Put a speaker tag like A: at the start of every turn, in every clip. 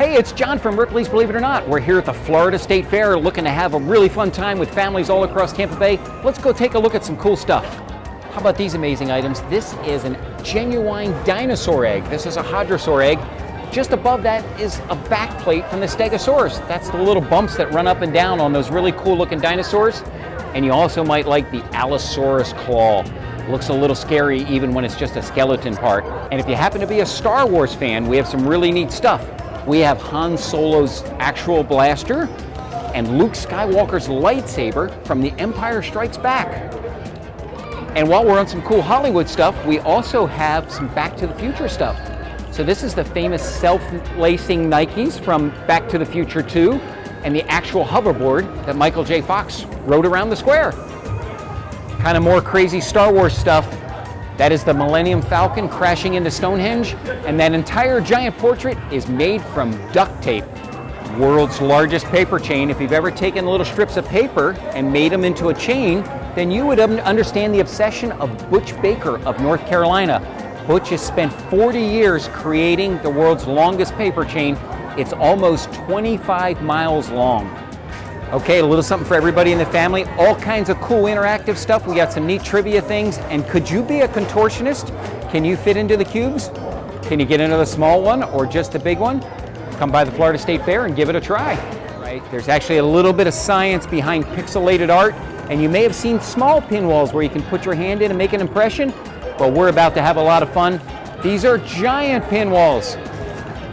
A: Hey, it's John from Ripley's Believe It or Not. We're here at the Florida State Fair looking to have a really fun time with families all across Tampa Bay. Let's go take a look at some cool stuff. How about these amazing items? This is a genuine dinosaur egg. This is a hadrosaur egg. Just above that is a back plate from the Stegosaurus. That's the little bumps that run up and down on those really cool looking dinosaurs. And you also might like the Allosaurus claw. Looks a little scary even when it's just a skeleton part. And if you happen to be a Star Wars fan, we have some really neat stuff. We have Han Solo's actual blaster and Luke Skywalker's lightsaber from The Empire Strikes Back. And while we're on some cool Hollywood stuff, we also have some Back to the Future stuff. So this is the famous self-lacing Nikes from Back to the Future 2 and the actual hoverboard that Michael J. Fox rode around the square. Kind of more crazy Star Wars stuff. That is the Millennium Falcon crashing into Stonehenge, and that entire giant portrait is made from duct tape. World's largest paper chain. If you've ever taken little strips of paper and made them into a chain, then you would understand the obsession of Butch Baker of North Carolina. Butch has spent 40 years creating the world's longest paper chain. It's almost 25 miles long. Okay, a little something for everybody in the family. All kinds of cool interactive stuff. We got some neat trivia things. And could you be a contortionist? Can you fit into the cubes? Can you get into the small one or just the big one? Come by the Florida State Fair and give it a try. Right? There's actually a little bit of science behind pixelated art. And you may have seen small pinwalls where you can put your hand in and make an impression. Well, we're about to have a lot of fun. These are giant pinwalls.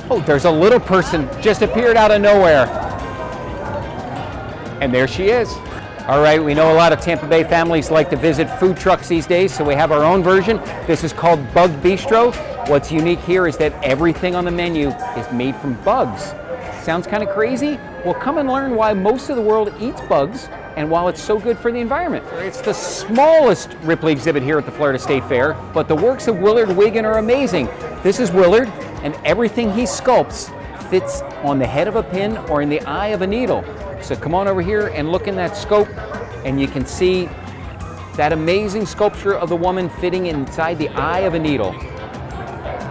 A: Oh, there's a little person just appeared out of nowhere. And there she is. All right, we know a lot of Tampa Bay families like to visit food trucks these days, so we have our own version. This is called Bug Bistro. What's unique here is that everything on the menu is made from bugs. Sounds kind of crazy? Well, come and learn why most of the world eats bugs and why it's so good for the environment. It's the smallest Ripley exhibit here at the Florida State Fair, but the works of Willard Wiggin are amazing. This is Willard, and everything he sculpts fits on the head of a pin or in the eye of a needle. So come on over here and look in that scope, and you can see that amazing sculpture of the woman fitting inside the eye of a needle.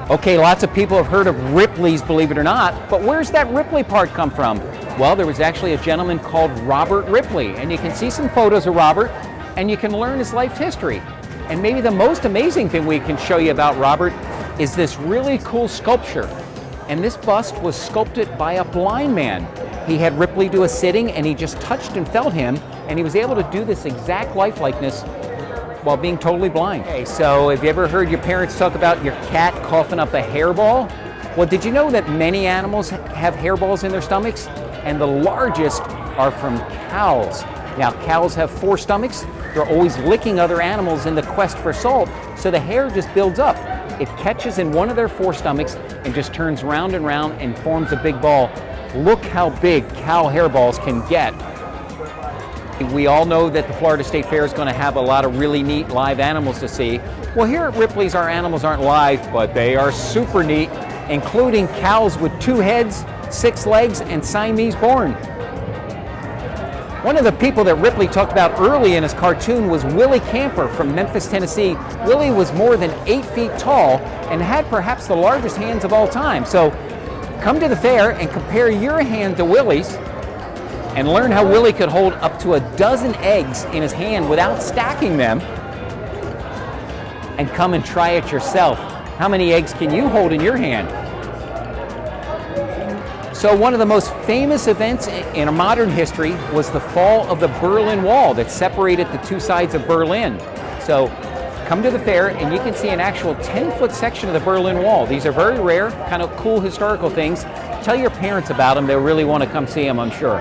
A: Okay, lots of people have heard of Ripley's Believe It or Not, but where's that Ripley part come from? Well, there was actually a gentleman called Robert Ripley, and you can see some photos of Robert, and you can learn his life history. And maybe the most amazing thing we can show you about Robert is this really cool sculpture. And this bust was sculpted by a blind man. He had Ripley do a sitting, and he just touched and felt him, and he was able to do this exact likeness while being totally blind. Okay, so have you ever heard your parents talk about your cat coughing up a hairball? Well, did you know that many animals have hairballs in their stomachs? And the largest are from cows. Now, cows have 4 stomachs. They're always licking other animals in the quest for salt, so the hair just builds up. It catches in one of their 4 stomachs and just turns round and round and forms a big ball. Look how big cow hairballs can get. We all know that the Florida State Fair is going to have a lot of really neat live animals to see. Well, here at Ripley's, our animals aren't live, but they are super neat, including cows with 2 heads, 6 legs, and Siamese born. One of the people that Ripley talked about early in his cartoon was Willy Camper from Memphis, Tennessee. Willy was more than 8 feet tall and had perhaps the largest hands of all time. So come to the fair and compare your hand to Willy's and learn how Willy could hold up to 12 eggs in his hand without stacking them. And come and try it yourself. How many eggs can you hold in your hand? So one of the most famous events in modern history was the fall of the Berlin Wall that separated the 2 sides of Berlin. So come to the fair and you can see an actual 10-foot section of the Berlin Wall. These are very rare, kind of cool historical things. Tell your parents about them. They'll really want to come see them, I'm sure.